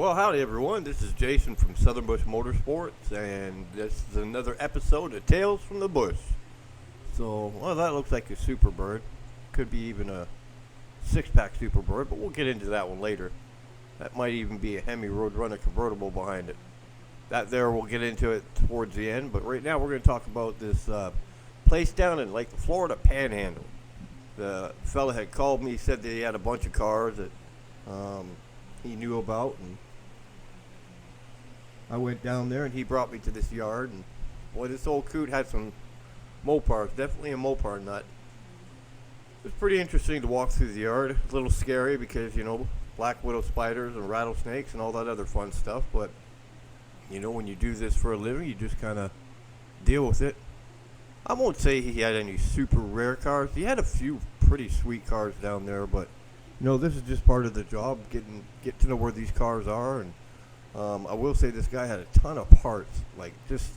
Well, howdy everyone. This is Jason from Southern Bush Motorsports, and this is another episode of Tales from the Bush. So, well, that looks like a Superbird. Could be even a six-pack Superbird, but we'll get into that one later. That might even be a Hemi Roadrunner convertible behind it. That there, we'll get into it towards the end, but right now we're going to talk about this place down in like the Florida Panhandle. The fella had called me, said that he had a bunch of cars that he knew about, and I went down there and he brought me to this yard, and boy, this old coot had some Mopars, definitely a Mopar nut. It was pretty interesting to walk through the yard. A little scary because, you know, black widow spiders and rattlesnakes and all that other fun stuff, but you know, when you do this for a living, you just kind of deal with it. I won't say he had any super rare cars. He had a few pretty sweet cars down there, but you know, this is just part of the job, get to know where these cars are. And I will say this guy had a ton of parts, like just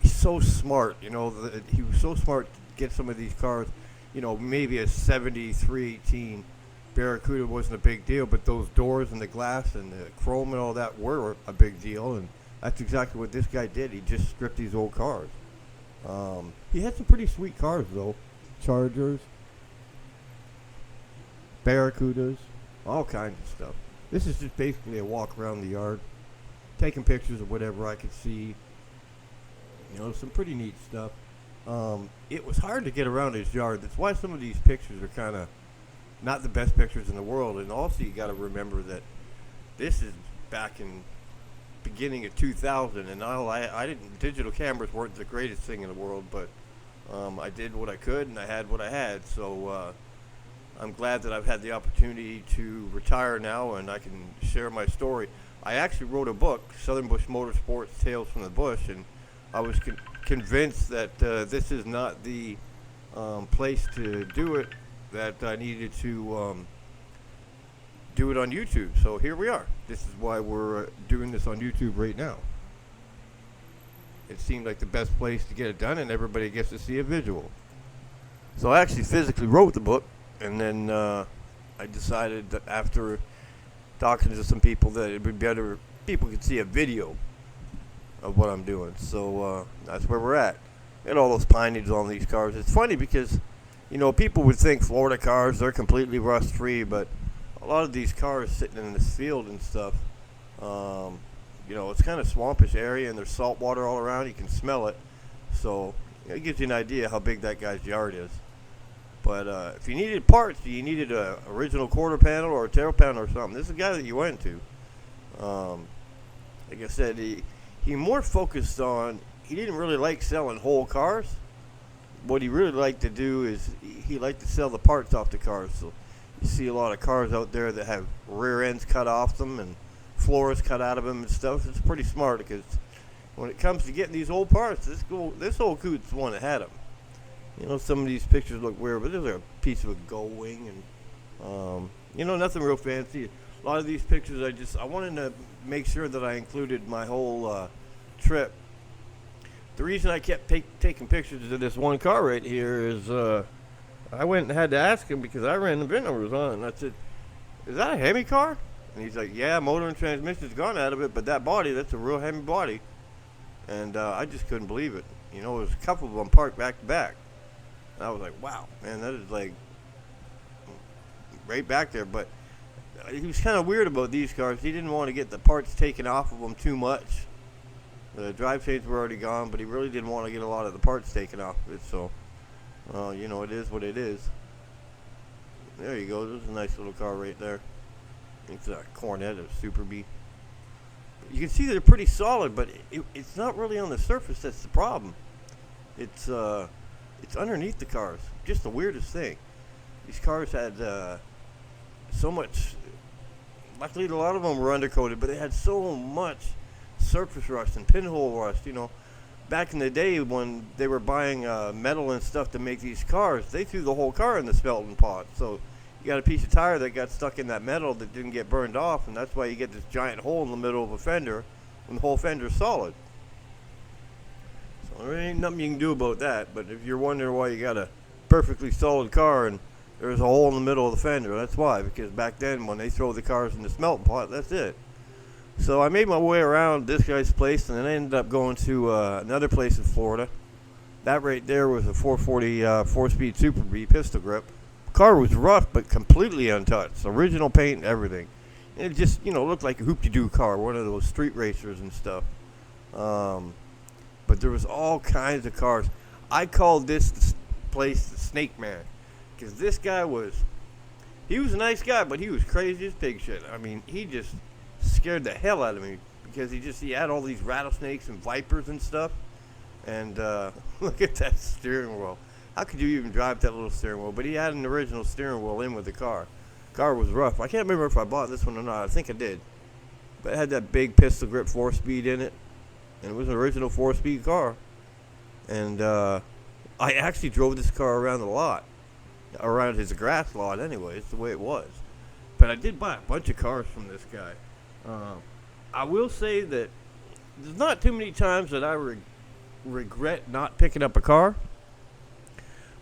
he's so smart. You know, he was so smart to get some of these cars. You know, maybe a 7318 Barracuda wasn't a big deal, but those doors and the glass and the chrome and all that were a big deal, and that's exactly what this guy did. He just stripped these old cars. He had some pretty sweet cars though, Chargers, Barracudas, all kinds of stuff. This is just basically a walk around the yard, taking pictures of whatever I could see. You know, some pretty neat stuff. It was hard to get around his yard. That's why some of these pictures are kind of not the best pictures in the world. And also you got to remember that this is back in beginning of 2000, and I didn't. Digital cameras weren't the greatest thing in the world, but I did what I could, and I had what I had. So I'm glad that I've had the opportunity to retire now, and I can share my story. I actually wrote a book, Southern Bush Motorsports: Tales from the Bush, and I was convinced that this is not the place to do it. That I needed to do it on YouTube. So here we are. This is why we're doing this on YouTube right now. It seemed like the best place to get it done, and everybody gets to see a visual. So I actually physically wrote the book, and then I decided that after talking to some people that it would be better if people could see a video of what I'm doing. So that's where we're at. And all those pine needles on these cars. It's funny because, you know, people would think Florida cars, they're completely rust-free, but a lot of these cars sitting in this field and stuff, you know, it's kind of swampish area, and there's salt water all around. You can smell it. So it gives you an idea how big that guy's yard is. But if you needed parts, you needed a original quarter panel or a tail panel or something, this is the guy that you went to. Like I said, he more focused on, he didn't really like selling whole cars. What he really liked to do is he liked to sell the parts off the cars. So you see a lot of cars out there that have rear ends cut off them and floors cut out of them and stuff. It's pretty smart because when it comes to getting these old parts, this old coot's the one that had them. You know, some of these pictures look weird, but there's a piece of a gull wing, and you know, nothing real fancy. A lot of these pictures, I wanted to make sure that I included my whole trip. The reason I kept taking pictures of this one car right here is I went and had to ask him because I ran the VIN numbers on it, and I said, "Is that a Hemi car?" And he's like, "Yeah, motor and transmission's gone out of it, but that body, that's a real Hemi body." And I just couldn't believe it. You know, there's a couple of them parked back to back. And I was like, wow, man, that is like right back there. But he was kind of weird about these cars. He didn't want to get the parts taken off of them too much. The drive chains were already gone, but he really didn't want to get a lot of the parts taken off of it. So, you know, it is what it is. There you go. There's a nice little car right there. It's a Cornet, a Super B. You can see they're pretty solid, but it's not really on the surface that's the problem. It's underneath the cars. Just the weirdest thing. These cars had so much. Luckily, a lot of them were undercoated, but they had so much surface rust and pinhole rust. You know, back in the day when they were buying metal and stuff to make these cars, they threw the whole car in the smelting pot. So you got a piece of tire that got stuck in that metal that didn't get burned off, and that's why you get this giant hole in the middle of a fender when the whole fender's solid. So there ain't nothing you can do about that. But if you're wondering why you got a perfectly solid car and there's a hole in the middle of the fender, that's why. Because back then when they throw the cars in the smelting pot, that's it. So I made my way around this guy's place, and then I ended up going to another place in Florida. That right there was a 440 4-speed Super B pistol grip. Car was rough, but completely untouched. Original paint and everything. And it just, looked like a hoop-de-doo car, one of those street racers and stuff. But there was all kinds of cars. I called this place the Snake Man, because this guy he was a nice guy, but he was crazy as pig shit. I mean, he just scared the hell out of me, because he had all these rattlesnakes and vipers and stuff. And look at that steering wheel. How could you even drive that little steering wheel? But he had an original steering wheel in with the car. Car was rough. I can't remember if I bought this one or not. I think I did. But it had that big pistol grip 4-speed in it. And it was an original 4-speed car. And I actually drove this car around the lot. Around his grass lot anyway. It's the way it was. But I did buy a bunch of cars from this guy. I will say that there's not too many times that I regret not picking up a car.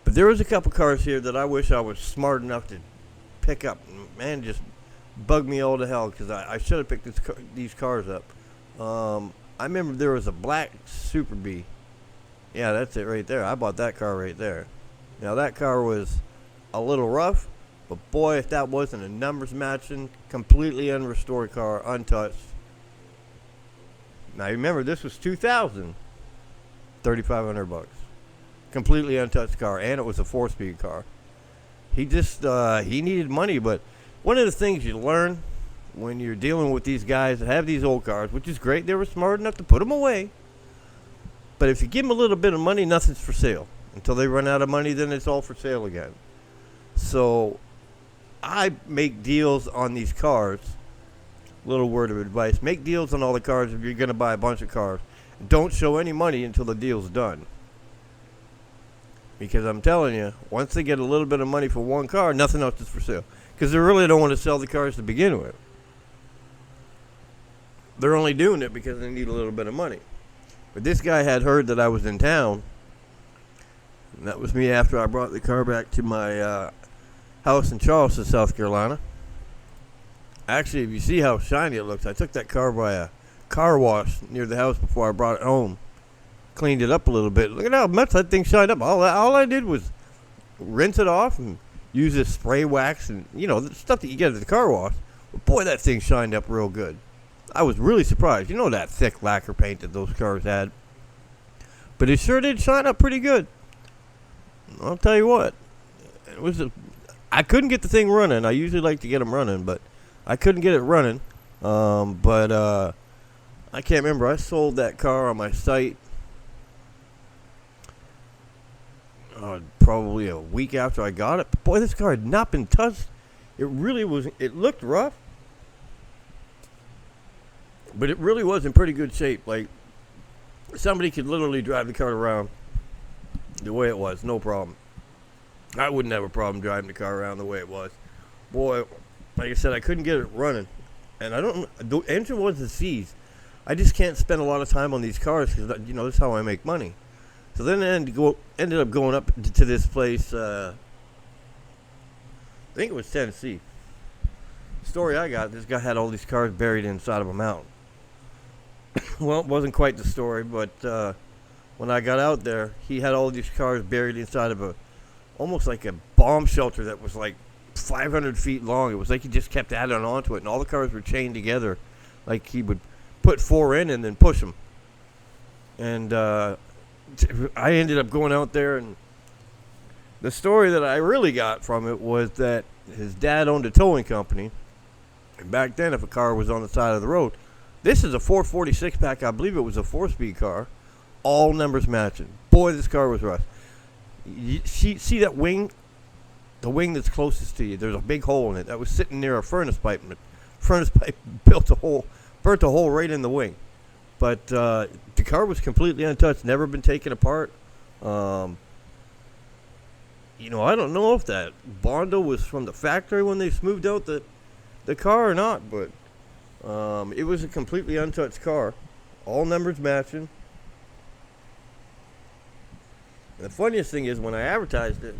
But there was a couple cars here that I wish I was smart enough to pick up. Man, just bugged me all to hell, because I should have picked these cars up. I remember there was a black Super B. Yeah, that's it right there. I bought that car right there. Now, that car was a little rough, but boy, if that wasn't a numbers matching, completely unrestored car, untouched. Now, remember, this was 2000. $3,500. Completely untouched car, and it was a 4-speed car. He just, he needed money, but one of the things you learn when you're dealing with these guys that have these old cars, which is great, they were smart enough to put them away. But if you give them a little bit of money, nothing's for sale. Until they run out of money, then it's all for sale again. So I make deals on these cars. Little word of advice. Make deals on all the cars if you're going to buy a bunch of cars. Don't show any money until the deal's done. Because I'm telling you, once they get a little bit of money for one car, nothing else is for sale. Because they really don't want to sell the cars to begin with. They're only doing it because they need a little bit of money. But this guy had heard that I was in town. And that was me after I brought the car back to my house in Charleston, South Carolina. Actually, if you see how shiny it looks, I took that car by a car wash near the house before I brought it home. Cleaned it up a little bit. Look at how much that thing shined up. All I did was rinse it off and use this spray wax and, the stuff that you get at the car wash. But boy, that thing shined up real good. I was really surprised. You know that thick lacquer paint that those cars had. But it sure did shine up pretty good. I'll tell you what. I couldn't get the thing running. I usually like to get them running, but I couldn't get it running. But I can't remember. I sold that car on my site probably a week after I got it. But boy, this car had not been touched. It really was. It looked rough, but it really was in pretty good shape. Like, somebody could literally drive the car around the way it was, no problem. I wouldn't have a problem driving the car around the way it was. Boy, like I said, I couldn't get it running. And the engine wasn't seized. I just can't spend a lot of time on these cars because, that's how I make money. So then I ended up going up to this place, I think it was Tennessee. The story I got, this guy had all these cars buried inside of a mountain. Well, it wasn't quite the story, but when I got out there, he had all these cars buried inside of almost like a bomb shelter that was like 500 feet long. It was like he just kept adding onto it, and all the cars were chained together. Like he would put 4 in and then push them. And I ended up going out there, and the story that I really got from it was that his dad owned a towing company. And back then, if a car was on the side of the road, this is a 446 pack. I believe it was a 4-speed car. All numbers matching. Boy, this car was rough. You see that wing? The wing that's closest to you, there's a big hole in it. That was sitting near a furnace pipe. And the furnace pipe burnt a hole right in the wing. But the car was completely untouched, never been taken apart. I don't know if that Bondo was from the factory when they smoothed out the car or not, but it was a completely untouched car. All numbers matching. And the funniest thing is, when I advertised it,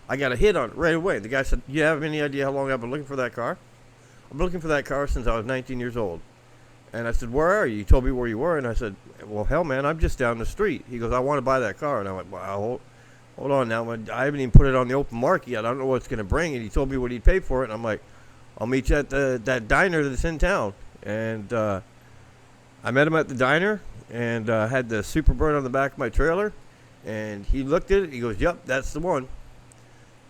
I got a hit on it right away. The guy said, "You have any idea how long I've been looking for that car? I've been looking for that car since I was 19 years old." And I said, where are you? He told me where you were. And I said, well, hell, man, I'm just down the street. He goes, I want to buy that car. And I went, wow, hold on now. I haven't even put it on the open market yet. I don't know what it's going to bring. And he told me what he'd pay for it. And I'm like, I'll meet you at that diner that's in town. And I met him at the diner and had the Superbird on the back of my trailer. And he looked at it. He goes, yep, that's the one.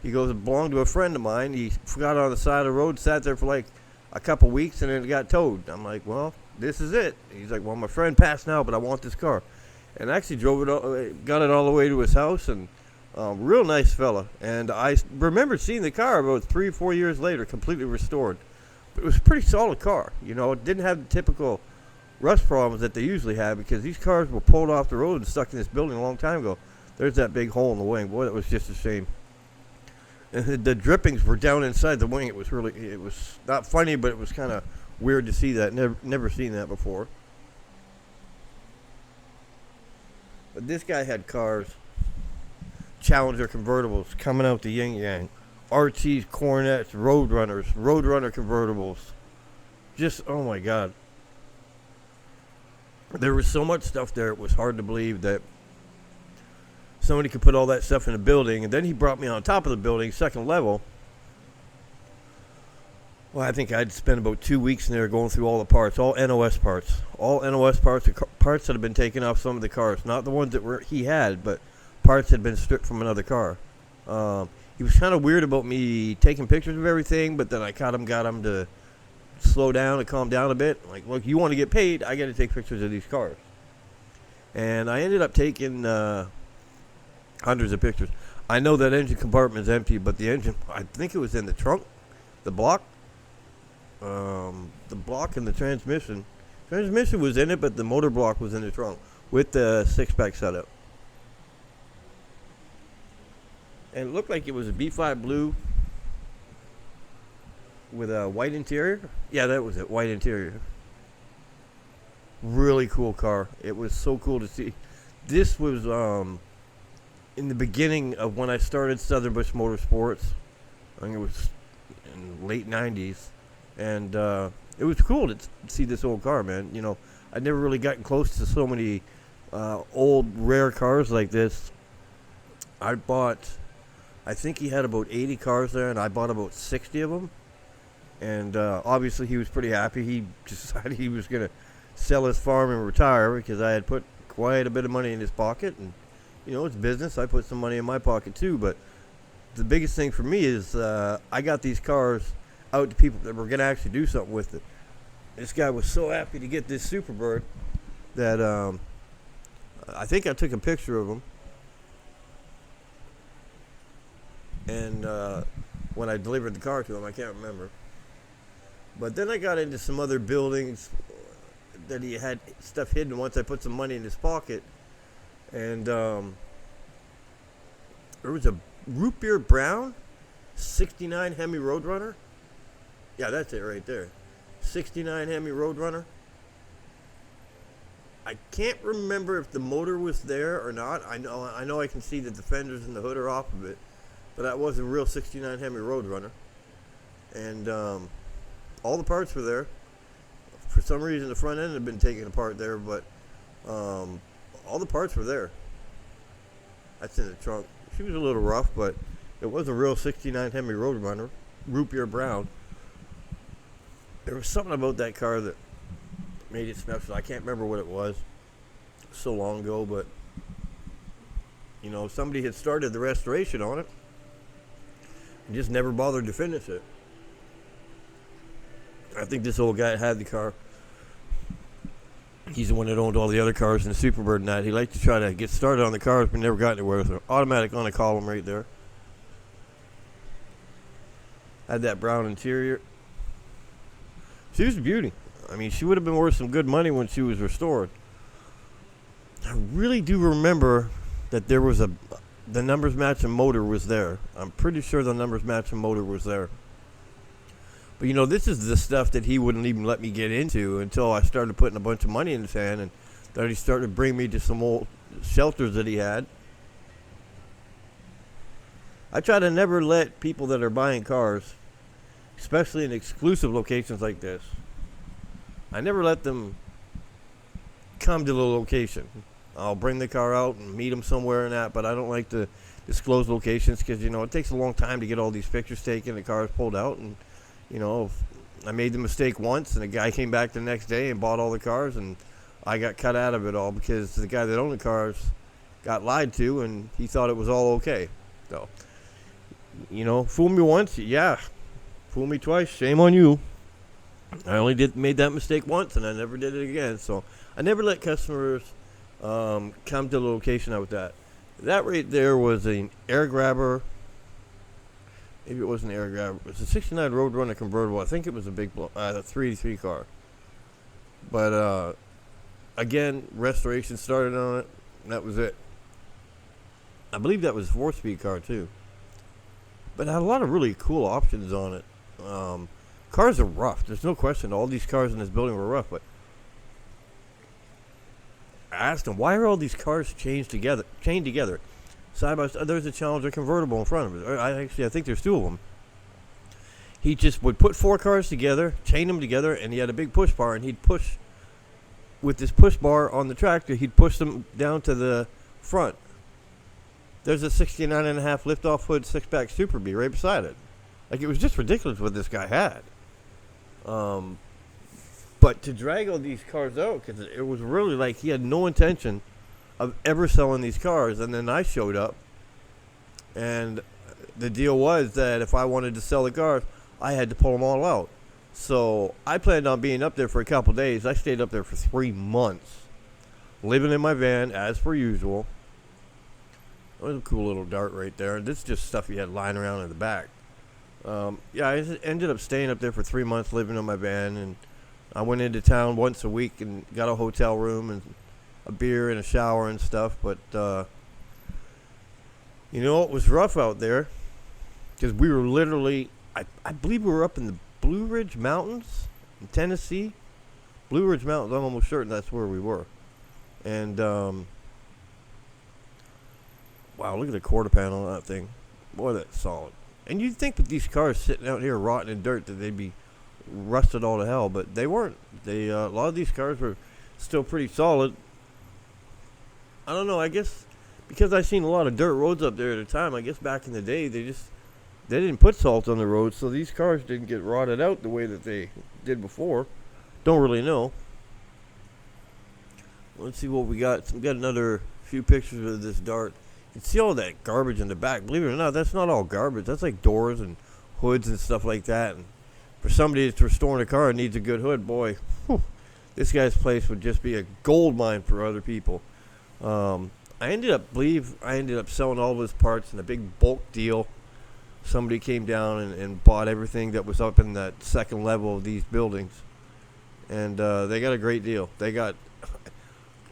He goes, it belonged to a friend of mine. He forgot it on the side of the road, sat there for like a couple weeks, and then it got towed. I'm like, well, this is it. He's like, well, my friend passed now, but I want this car. And I actually got it all the way to his house, and real nice fella. And I remember seeing the car about 3 or 4 years later, completely restored. But it was a pretty solid car. You know, it didn't have the typical rust problems that they usually have, because these cars were pulled off the road and stuck in this building a long time ago. There's that big hole in the wing. Boy, that was just a shame. And the drippings were down inside the wing. It was not funny, but it was kind of weird to see that. Never seen that before. But this guy had cars, Challenger convertibles coming out the yin yang, RTs, Cornettes, Roadrunner convertibles. Just, oh my God. There was so much stuff there, it was hard to believe that somebody could put all that stuff in a building. And then he brought me on top of the building, second level. Well, I think I'd spent about 2 weeks in there going through all the parts, all NOS parts. All NOS parts, parts that had been taken off some of the cars. Not the ones that he had, but parts had been stripped from another car. He was kind of weird about me taking pictures of everything, but then I got him to slow down and calm down a bit. Like, look, you want to get paid, I got to take pictures of these cars. And I ended up taking hundreds of pictures. I know that engine compartment is empty, but the engine, I think it was in the trunk, the block and the transmission. Transmission was in it, but the motor block was in the trunk with the 6-pack setup. And it looked like it was a B5 blue with a white interior. Yeah, that was it, white interior. Really cool car. It was so cool to see. This was in the beginning of when I started Southern Bush Motorsports. I think it was in the late 90s. And it was cool to see this old car, man. You know, I'd never really gotten close to so many old, rare cars like this. I think he had about 80 cars there, and I bought about 60 of them. And obviously he was pretty happy. He decided he was going to sell his farm and retire, because I had put quite a bit of money in his pocket. And, you know, it's business. I put some money in my pocket too. But the biggest thing for me is I got these cars out to people that were going to actually do something with it. This guy was so happy to get this Superbird that I think I took a picture of him. And when I delivered the car to him, I can't remember. But then I got into some other buildings that he had stuff hidden once I put some money in his pocket. And there was a root beer brown 69 Hemi Roadrunner. Yeah, that's it right there. 69 Hemi Roadrunner. I can't remember if the motor was there or not. I know I can see that the fenders and the hood are off of it. But that was a real 69 Hemi Roadrunner. And all the parts were there. For some reason, the front end had been taken apart there, but all the parts were there. That's in the trunk. She was a little rough, but it was a real 69 Hemi Roadrunner, root beer brown. There was something about that car that made it special. I can't remember what it was. So long ago, but you know, somebody had started the restoration on it and just never bothered to finish it. I think this old guy had the car. He's the one that owned all the other cars in the Superbird and that. He liked to try to get started on the cars, but never got anywhere with it. Automatic on the column right there. Had that brown interior. She was a beauty. I mean, she would have been worth some good money when she was restored. I really do remember that there was the numbers matching motor was there. I'm pretty sure the numbers matching motor was there. But, you know, this is the stuff that he wouldn't even let me get into until I started putting a bunch of money in his hand, and then he started to bring me to some old shelters that he had. I try to never let people that are buying cars, especially in exclusive locations like this, I never let them come to the location. I'll bring the car out and meet them somewhere and that, but I don't like to disclose locations because, it takes a long time to get all these pictures taken. The car's pulled out, and, I made the mistake once, and the guy came back the next day and bought all the cars, and I got cut out of it all because the guy that owned the cars got lied to, and he thought it was all okay. So, fool me once, yeah. Fool me twice, shame on you. I only made that mistake once, and I never did it again. So I never let customers come to the location out with that. That right there was an air grabber. Maybe it wasn't an air grabber. It was a 69 Roadrunner convertible. I think it was a big 383 car. But again, restoration started on it, and that was it. I believe that was a 4-speed car too. But it had a lot of really cool options on it. Cars are rough. There's no question. All these cars in this building were rough. But I asked him, why are all these cars chained together, side by side? There's a Challenger convertible in front of it. I think there's 2 of them. He just would put 4 cars together, chain them together, and he had a big push bar, and he'd push with this push bar on the tractor. He'd push them down to the front. There's a 69.5 liftoff hood 6-pack Super B right beside it. Like, it was just ridiculous what this guy had. But to drag all these cars out, because it was really like he had no intention of ever selling these cars. And then I showed up, and the deal was that if I wanted to sell the cars, I had to pull them all out. So I planned on being up there for a couple days. I stayed up there for 3 months, living in my van as per usual. That was a cool little dart right there. This is just stuff he had lying around in the back. I ended up staying up there for 3 months, living in my van, and I went into town once a week and got a hotel room and a beer and a shower and stuff. But it was rough out there because we were literally, I believe we were up in the Blue Ridge Mountains in Tennessee. Blue Ridge Mountains, I'm almost certain that's where we were. And wow, look at the quarter panel on that thing. Boy, that's solid. And you'd think with these cars sitting out here rotting in dirt that they'd be rusted all to hell, but they weren't. They a lot of these cars were still pretty solid. I don't know, I guess because I seen a lot of dirt roads up there at the time, I guess back in the day they didn't put salt on the roads, so these cars didn't get rotted out the way that they did before. Don't really know. Let's see what we got. We got another few pictures of this dart. You can see all that garbage in the back. Believe it or not, that's not all garbage. That's like doors and hoods and stuff like that. And for somebody that's restoring a car and needs a good hood, boy, this guy's place would just be a gold mine for other people. I ended up selling all of his parts in a big bulk deal. Somebody came down and bought everything that was up in that second level of these buildings. And they got a great deal. They got,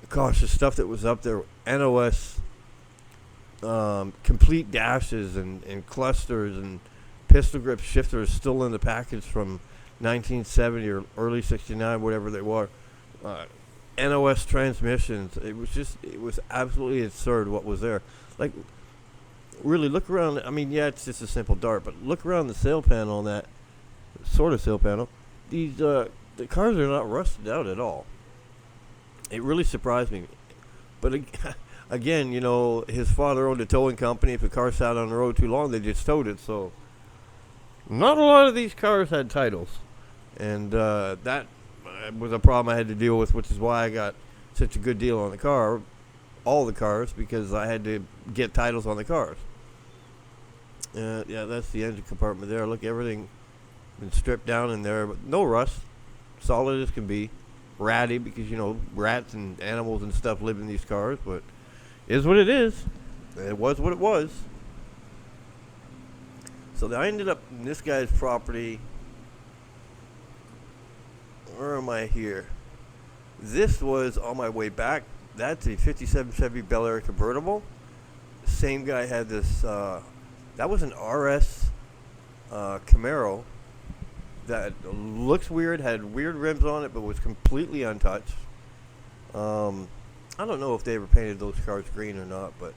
gosh, the stuff that was up there, NOS, complete dashes and clusters and pistol grip shifters still in the package from 1970 or early 69, whatever they were. NOS transmissions. It was absolutely absurd what was there. Like, really, look around. I mean, yeah, it's just a simple dart, but look around the sail panel on that sort of sail panel. These the cars are not rusted out at all. It really surprised me. But again, his father owned a towing company. If a car sat on the road too long, they just towed it. So not a lot of these cars had titles, and that was a problem I had to deal with, which is why I got such a good deal on the car, all the cars, because I had to get titles on the cars. Yeah, that's the engine compartment there. Look, everything been stripped down in there, but no rust, solid as can be. Ratty because rats and animals and stuff live in these cars, but it is what it is. It was what it was. So I ended up in this guy's property. Where am I here? This was on my way back. That's a 57 Chevy Bel Air convertible. The same guy had this. That was an RS Camaro that looks weird, had weird rims on it, but was completely untouched. I don't know if they ever painted those cars green or not, but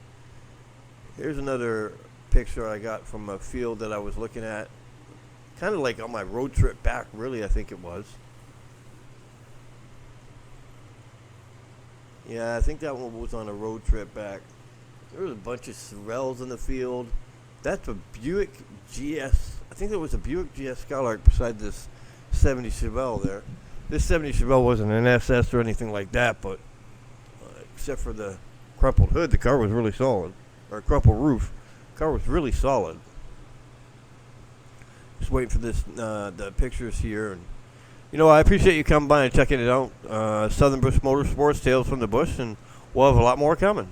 here's another picture I got from a field that I was looking at. Kind of like on my road trip back, really, I think it was. Yeah, I think that one was on a road trip back. There was a bunch of Sorels in the field. That's a Buick GS. I think there was a Buick GS Skylark beside this 70 Chevelle there. This 70 Chevelle wasn't an SS or anything like that, but except for the crumpled hood, the car was really solid. Or crumpled roof. The car was really solid. Just waiting for this, the pictures here. And I appreciate you coming by and checking it out. Southern Bush Motorsports, Tales from the Bush, and we'll have a lot more coming.